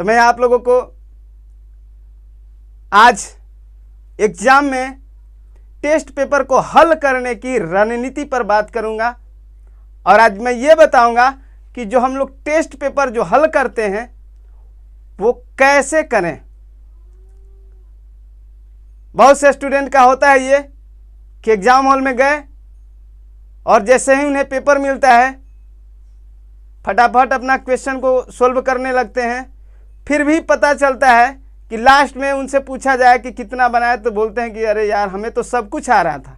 तो मैं आप लोगों को आज एग्जाम में टेस्ट पेपर को हल करने की रणनीति पर बात करूंगा। और आज मैं ये बताऊंगा कि जो हम लोग टेस्ट पेपर जो हल करते हैं वो कैसे करें। बहुत से स्टूडेंट का होता है ये कि एग्जाम हॉल में गए और जैसे ही उन्हें पेपर मिलता है फटाफट अपना क्वेश्चन को सोल्व करने लगते हैं। फिर भी पता चलता है कि लास्ट में उनसे पूछा जाए कि कितना बनाए तो बोलते हैं कि अरे यार हमें तो सब कुछ आ रहा था,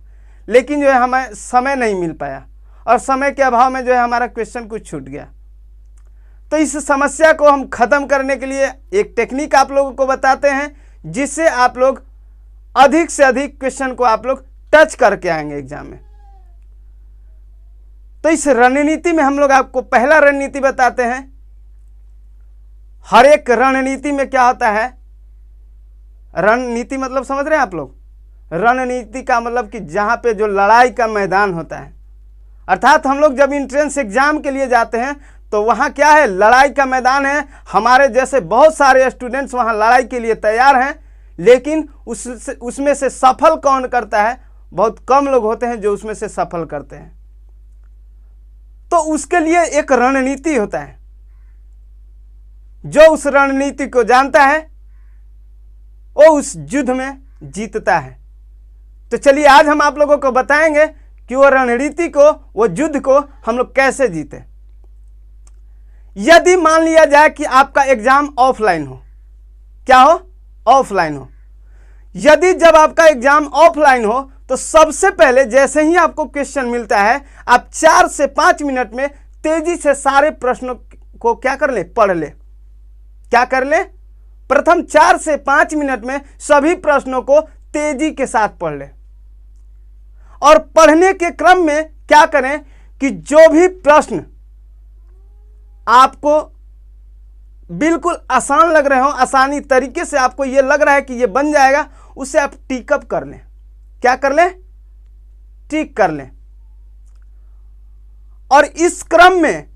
लेकिन जो है हमें समय नहीं मिल पाया और समय के अभाव में जो है हमारा क्वेश्चन कुछ छूट गया। तो इस समस्या को हम ख़त्म करने के लिए एक टेक्निक आप लोगों को बताते हैं जिससे आप लोग अधिक से अधिक क्वेश्चन को आप लोग टच करके आएंगे एग्जाम में। तो इस रणनीति में हम लोग आपको पहला रणनीति बताते हैं। हर एक रणनीति में क्या होता है, रणनीति मतलब समझ रहे हैं आप लोग। रणनीति का मतलब कि जहां पे जो लड़ाई का मैदान होता है, अर्थात हम लोग जब एंट्रेंस एग्जाम के लिए जाते हैं तो वहां क्या है, लड़ाई का मैदान है। हमारे जैसे बहुत सारे स्टूडेंट्स वहां लड़ाई के लिए तैयार हैं, लेकिन उसमें से सफल कौन करता है, बहुत कम लोग होते हैं जो उसमें से सफल करते हैं। तो उसके लिए एक रणनीति होता है, जो उस रणनीति को जानता है वो उस युद्ध में जीतता है। तो चलिए आज हम आप लोगों को बताएंगे कि वो रणनीति को, वो युद्ध को हम लोग कैसे जीते। यदि मान लिया जाए कि आपका एग्जाम ऑफलाइन हो, क्या हो, ऑफलाइन हो। यदि जब आपका एग्जाम ऑफलाइन हो तो सबसे पहले जैसे ही आपको क्वेश्चन मिलता है आप 4 से 5 मिनट में तेजी से सारे प्रश्नों को क्या कर ले, पढ़ ले। क्या कर ले, प्रथम 4 से 5 मिनट में सभी प्रश्नों को तेजी के साथ पढ़ ले। और पढ़ने के क्रम में क्या करें कि जो भी प्रश्न आपको बिल्कुल आसान लग रहे हो, आसानी तरीके से आपको ये लग रहा है कि ये बन जाएगा, उसे आप टिकअप कर लें। क्या कर लें, टिक कर लें। और इस क्रम में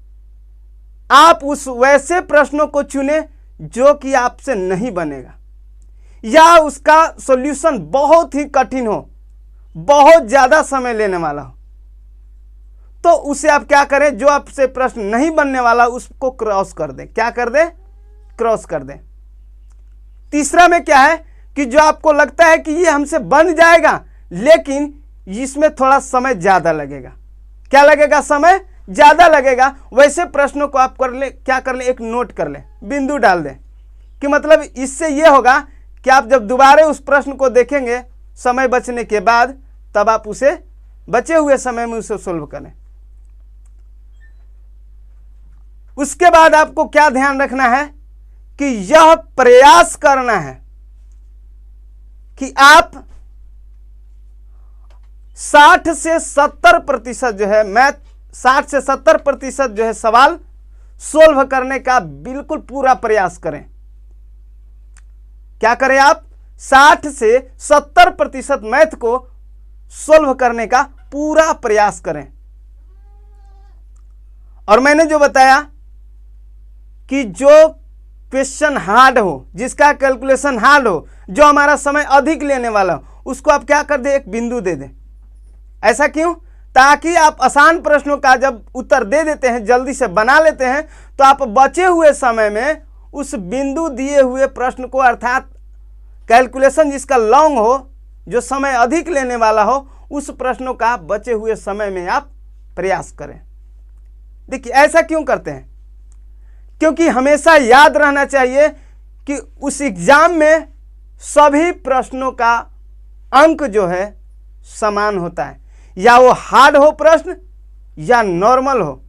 आप उस वैसे प्रश्नों को चुनें जो कि आपसे नहीं बनेगा या उसका सॉल्यूशन बहुत ही कठिन हो, बहुत ज्यादा समय लेने वाला हो। तो उसे आप क्या करें, जो आपसे प्रश्न नहीं बनने वाला उसको क्रॉस कर दें। क्या कर दें, क्रॉस कर दें। तीसरा में क्या है कि जो आपको लगता है कि ये हमसे बन जाएगा लेकिन इसमें थोड़ा समय ज्यादा लगेगा। क्या लगेगा, समय ज्यादा लगेगा, वैसे प्रश्नों को आप कर ले, क्या कर ले, एक नोट कर ले, बिंदु डाल दें। कि मतलब इससे यह होगा कि आप जब दोबारा उस प्रश्न को देखेंगे समय बचने के बाद, तब आप उसे बचे हुए समय में उसे सोल्व करें। उसके बाद आपको क्या ध्यान रखना है कि यह प्रयास करना है कि आप 60 से 70% जो है मैथ, 60 से 70% जो है सवाल सोल्व करने का बिल्कुल पूरा प्रयास करें। क्या करें आप, 60 से 70% मैथ को सोल्व करने का पूरा प्रयास करें। और मैंने जो बताया कि जो क्वेश्चन हार्ड हो, जिसका कैलकुलेशन हार्ड हो, जो हमारा समय अधिक लेने वाला हो, उसको आप क्या कर दें, एक बिंदु दे दें। ऐसा क्यों, ताकि आप आसान प्रश्नों का जब उत्तर दे देते हैं, जल्दी से बना लेते हैं, तो आप बचे हुए समय में उस बिंदु दिए हुए प्रश्न को, अर्थात कैलकुलेशन जिसका लॉन्ग हो, जो समय अधिक लेने वाला हो, उस प्रश्नों का बचे हुए समय में आप प्रयास करें। देखिए ऐसा क्यों करते हैं, क्योंकि हमेशा याद रहना चाहिए कि उस एग्जाम में सभी प्रश्नों का अंक जो है समान होता है। या वो हार्ड हो प्रश्न, या नॉर्मल हो,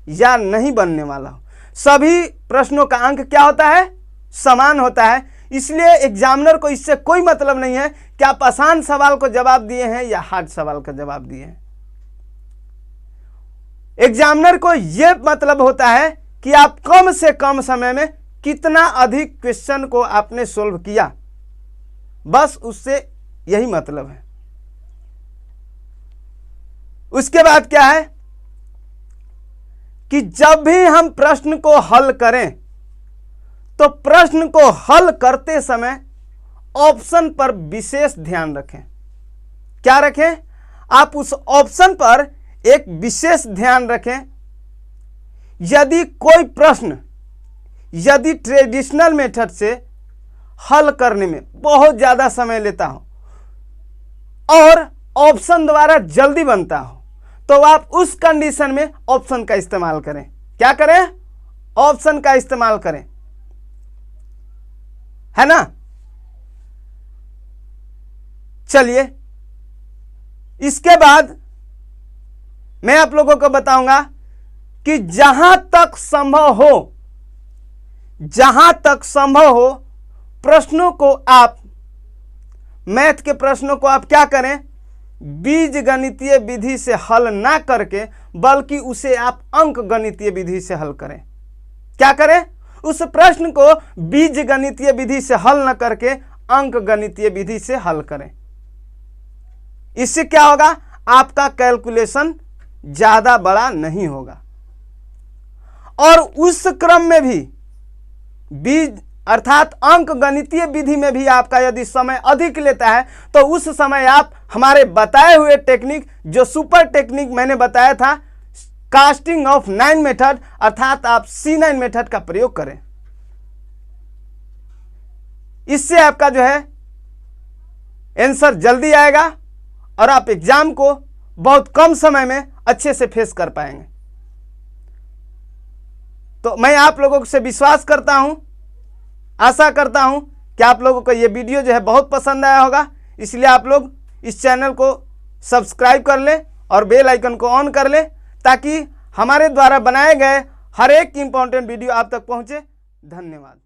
या नहीं बनने वाला हो, सभी प्रश्नों का अंक क्या होता है, समान होता है। इसलिए एग्जामिनर को इससे कोई मतलब नहीं है कि आप आसान सवाल को जवाब दिए हैं या हार्ड सवाल का जवाब दिए हैं। एग्जामिनर को यह मतलब होता है कि आप कम से कम समय में कितना अधिक क्वेश्चन को आपने सोल्व किया, बस उससे यही मतलब है। उसके बाद क्या है कि जब भी हम प्रश्न को हल करें तो प्रश्न को हल करते समय ऑप्शन पर विशेष ध्यान रखें। क्या रखें? आप उस ऑप्शन पर एक विशेष ध्यान रखें। यदि कोई प्रश्न यदि ट्रेडिशनल मेथड से हल करने में बहुत ज़्यादा समय लेता हो और ऑप्शन द्वारा जल्दी बनता हो, तो आप उस कंडीशन में ऑप्शन का इस्तेमाल करें। क्या करें? ऑप्शन का इस्तेमाल करें, है ना। चलिए, इसके बाद मैं आप लोगों को बताऊंगा कि जहां तक संभव हो प्रश्नों को आप, मैथ के प्रश्नों को आप क्या करें? बीज गणितीय विधि से हल ना करके बल्कि उसे आप अंक गणितीय विधि से हल करें। क्या करें? उस प्रश्न को बीज गणितीय विधि से हल न करके अंक गणितीय विधि से हल करें। इससे क्या होगा? आपका कैलकुलेशन ज्यादा बड़ा नहीं होगा। और उस क्रम में भी बीज अर्थात अंक गणितीय विधि में भी आपका यदि समय अधिक लेता है तो उस समय आप हमारे बताए हुए टेक्निक, जो सुपर टेक्निक मैंने बताया था, कास्टिंग ऑफ 9 मेथड, अर्थात आप C9 मेथड का प्रयोग करें। इससे आपका जो है आंसर जल्दी आएगा और आप एग्जाम को बहुत कम समय में अच्छे से फेस कर पाएंगे। तो मैं आप लोगों से विश्वास करता हूं, आशा करता हूं कि आप लोगों को यह वीडियो जो है बहुत पसंद आया होगा। इसलिए आप लोग इस चैनल को सब्सक्राइब कर लें और बेल आइकन को ऑन कर लें ताकि हमारे द्वारा बनाए गए हर एक इंपॉर्टेंट वीडियो आप तक पहुंचे। धन्यवाद।